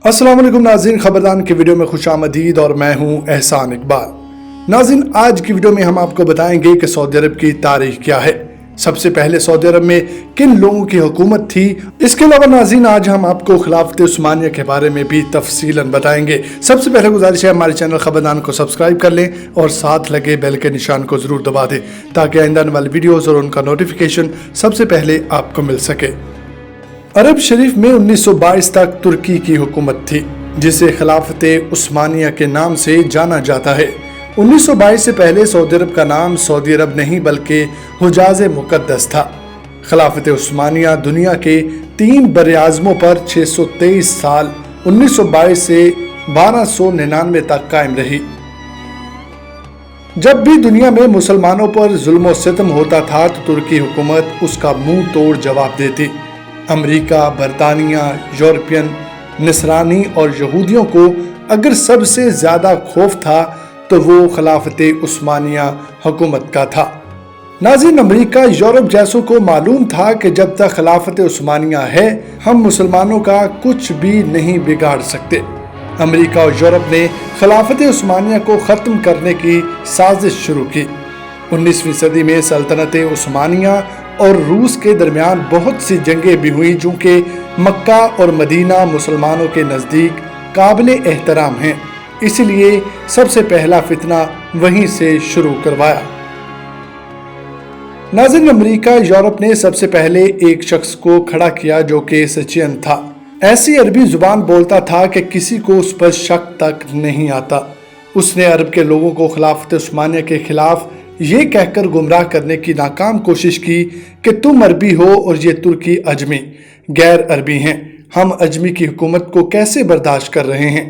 अस्सलाम वालेकुम नाज़रीन, खबरदार की वीडियो में खुश आमदीद और मैं हूं एहसान इकबाल। नाज़रीन, आज की वीडियो में हम आपको बताएंगे कि सऊदी अरब की तारीख क्या है, सबसे पहले सऊदी अरब में किन लोगों की हुकूमत थी। इसके अलावा नाज़रीन, आज हम आपको खिलाफत उस्मानिया के बारे में भी तफसीलन बताएंगे। सबसे पहले गुजारिश है हमारे चैनल खबरदार को सब्सक्राइब कर लें और साथ लगे बेल के निशान को जरूर दबा दें ताकि आइंदा आने वाली वीडियोस और उनका नोटिफिकेशन सबसे पहले आपको मिल सके। अरब शरीफ में 1922 तक तुर्की की हुकूमत थी, जिसे खिलाफत उस्मानिया के नाम से जाना जाता है। 1922 से पहले सऊदी अरब का नाम सऊदी अरब नहीं बल्कि हुजाज मुकद्दस था। खिलाफत उस्मानिया दुनिया के 3 बरआज़मों पर 623 साल 1922 से 1299 तक कायम रही। जब भी दुनिया में मुसलमानों पर जुल्म और सितम होता था तो तुर्की हुकूमत उसका मुंह तोड़ जवाब देती। अमेरिका, बरतानिया, यूरोपियन, नसरानी और यहूदियों को अगर सबसे ज़्यादा खौफ था तो वो खिलाफत उस्मानिया हुकूमत का था। नाज़रीन, अमेरिका, यूरोप जैसों को मालूम था कि जब तक खिलाफत उस्मानिया है हम मुसलमानों का कुछ भी नहीं बिगाड़ सकते। अमेरिका और यूरोप ने खिलाफत उस्मानिया को ख़त्म करने की साजिश शुरू की। 19वीं सदी में सल्तनत उस्मानिया और रूस के दरमियान बहुत सी जंगें भी हुई, जो कि मक्का और मदीना मुसलमानों के नज़दीक काबिल एहतराम हैं, इसलिए सबसे पहला फितना वहीं से शुरू करवाया। नाज़रीन, अमेरिका, यूरोप ने सबसे पहले एक शख्स को खड़ा किया जो कि सचियन था। ऐसी अरबी जुबान बोलता था कि किसी को उस पर शक तक नहीं आता। उसने अरब के लोगों को खिलाफत उस्मानिया के खिलाफ ये कहकर गुमराह करने की नाकाम कोशिश की कि तुम अरबी हो और ये तुर्की अजमी गैर अरबी हैं, हम अजमी की हुकूमत को कैसे बर्दाश्त कर रहे हैं।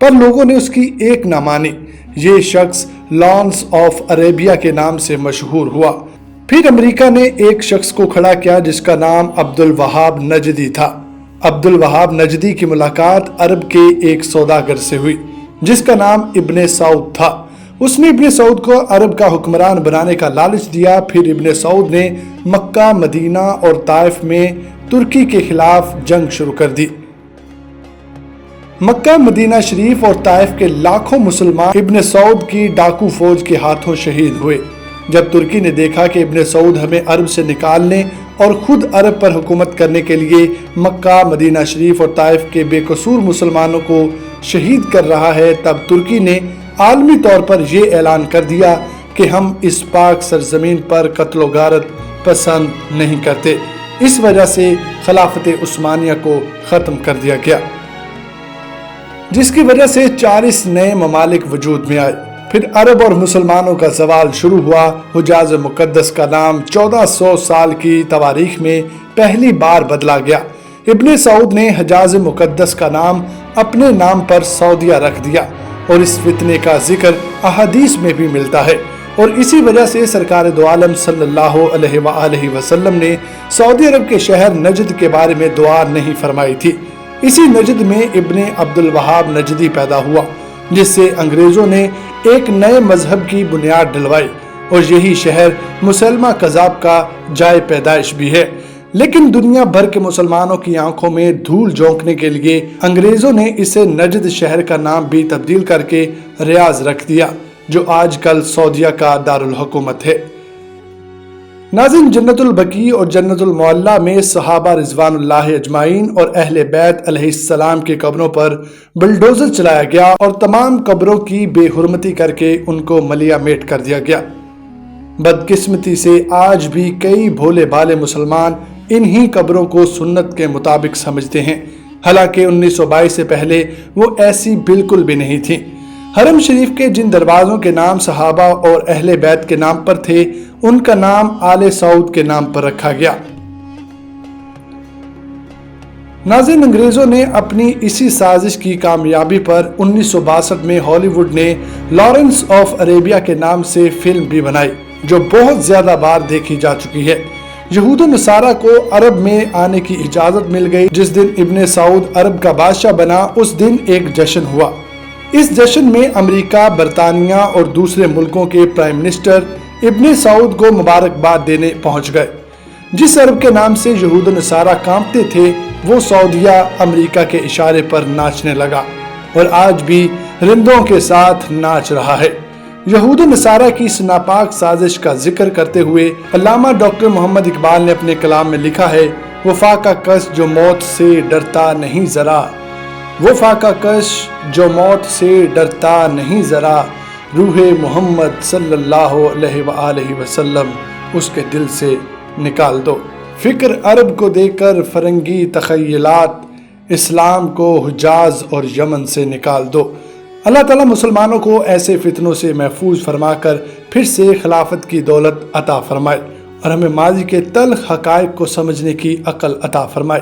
पर लोगों ने उसकी एक ना मानी। ये शख्स लॉन्स ऑफ अरेबिया के नाम से मशहूर हुआ। फिर अमेरिका ने एक शख्स को खड़ा किया जिसका नाम अब्दुल वहाब नजदी था। अब्दुल वहाब नजदी की मुलाकात अरब के एक सौदागर से हुई जिसका नाम इब्ने सऊद था। उसने इब्ने सऊद को अरब का हुक्मरान बनाने का लालच दिया। फिर इब्ने सऊद ने मक्का, मदीना और ताइफ में तुर्की के खिलाफ जंग शुरू कर दी। मक्का, मदीना शरीफ और ताइफ के लाखों मुसलमान इब्ने सऊद की डाकू फौज के हाथों शहीद हुए। जब तुर्की ने देखा कि इब्ने सऊद हमें अरब से निकालने और खुद अरब पर हुकूमत करने के लिए मक्का, मदीना शरीफ और ताइफ के बेकसूर मुसलमानों को शहीद कर रहा है, तब तुर्की ने आलमी तौर पर यह ऐलान कर दिया कि हम इस पाक सरजमीन पर कत्ल गारत पसंद नहीं करते। इस वजह से खिलाफत उस्मानिया को ख़त्म कर दिया गया, जिसकी वजह से 40 नए ममालिक वजूद में आए। फिर अरब और मुसलमानों का सवाल शुरू हुआ। हुजाज मुकद्दस का नाम 1400 साल की तवारीख में पहली बार बदला गया। इब्ने सऊद ने हजाज मुकद्दस का नाम अपने नाम पर सऊदिया रख दिया और इस फितने का जिक्र अहादीस में भी मिलता है। और इसी वजह से सरकार दो आलम सल्लल्लाहु अलैहि वसल्लम ने सऊदी अरब के शहर नजद के बारे में दुआ नहीं फरमाई थी। इसी नजद में इब्ने अब्दुल वहाब नजदी पैदा हुआ, जिससे अंग्रेजों ने एक नए मजहब की बुनियाद डलवाई और यही शहर मुसलमा कज़ाब का जाए पैदाइश भी है। लेकिन दुनिया भर के मुसलमानों की आंखों में धूल झोंकने के लिए अंग्रेजों ने इसे नजद शहर का नाम भी तब्दील करके रियाज रख दिया, जो आजकल सऊदिया का दारुल हुकूमत है। नाज़रीन, जन्नतुल बकी और जन्नतुल मुअल्ला में सहाबा रिज़वानुल्लाह अजमाइन और अहले बैत अलैहिस्सलाम की कब्रों पर बुलडोजर चलाया गया और तमाम कब्रों की बेहुरमती करके उनको मलिया मेट कर दिया गया। बदकिस्मती से आज भी कई भोले भाले मुसलमान इन्हीं कब्रों को सुन्नत के मुताबिक समझते हैं, हालांकि 1922 से पहले वो ऐसी बिल्कुल भी नहीं थी। हरम शरीफ के जिन दरवाज़ों के नाम सहाबा और अहले बैत के नाम पर थे, उनका नाम आले सऊद के नाम पर रखा गया। नाज़रीन, अंग्रेजों ने अपनी इसी साजिश की कामयाबी पर 1962 में हॉलीवुड ने लॉरेंस ऑफ अरेबिया के नाम से फिल्म भी बनाई, जो बहुत ज्यादा बार देखी जा चुकी है। यहूद नसारा को अरब में आने की इजाजत मिल गई। जिस दिन इब्ने सऊद अरब का बादशाह बना, उस दिन एक जश्न हुआ। इस जश्न में अमेरिका, बरतानिया और दूसरे मुल्कों के प्राइम मिनिस्टर इब्ने सऊद को मुबारकबाद देने पहुंच गए। जिस अरब के नाम से यहूद नसारा कांपते थे, وہ سعودیہ امریکہ کے اشارے پر ناچنے لگا اور آج بھی رندوں کے ساتھ ناچ رہا ہے۔ یہود و نصارہ کی اس ناپاک سازش کا ذکر کرتے ہوئے علامہ ڈاکٹر محمد اقبال نے اپنے کلام میں لکھا ہے، وفا کا کش جو موت سے ڈرتا نہیں ذرا، وفا کا کش جو موت سے ڈرتا نہیں ذرا، روح محمد صلی اللہ علیہ وآلہ وسلم اس کے دل سے نکال دو۔ فکر عرب کو دے کر فرنگی تخیلات، اسلام کو حجاز اور یمن سے نکال دو۔ اللہ تعالیٰ مسلمانوں کو ایسے فتنوں سے محفوظ فرما کر پھر سے خلافت کی دولت عطا فرمائے اور ہمیں ماضی کے تلخ حقائق کو سمجھنے کی عقل عطا فرمائے۔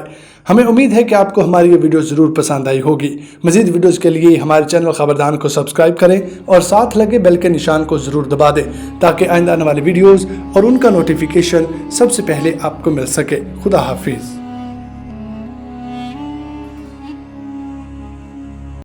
ہمیں امید ہے کہ آپ کو ہماری یہ ویڈیو ضرور پسند آئی ہوگی۔ مزید ویڈیوز کے لیے ہمارے چینل خبردان کو سبسکرائب کریں اور ساتھ لگے بیل کے نشان کو ضرور دبا دیں تاکہ آئندہ آنے والی ویڈیوز اور ان کا نوٹیفیکیشن سب سے پہلے آپ کو مل سکے۔ خدا حافظ۔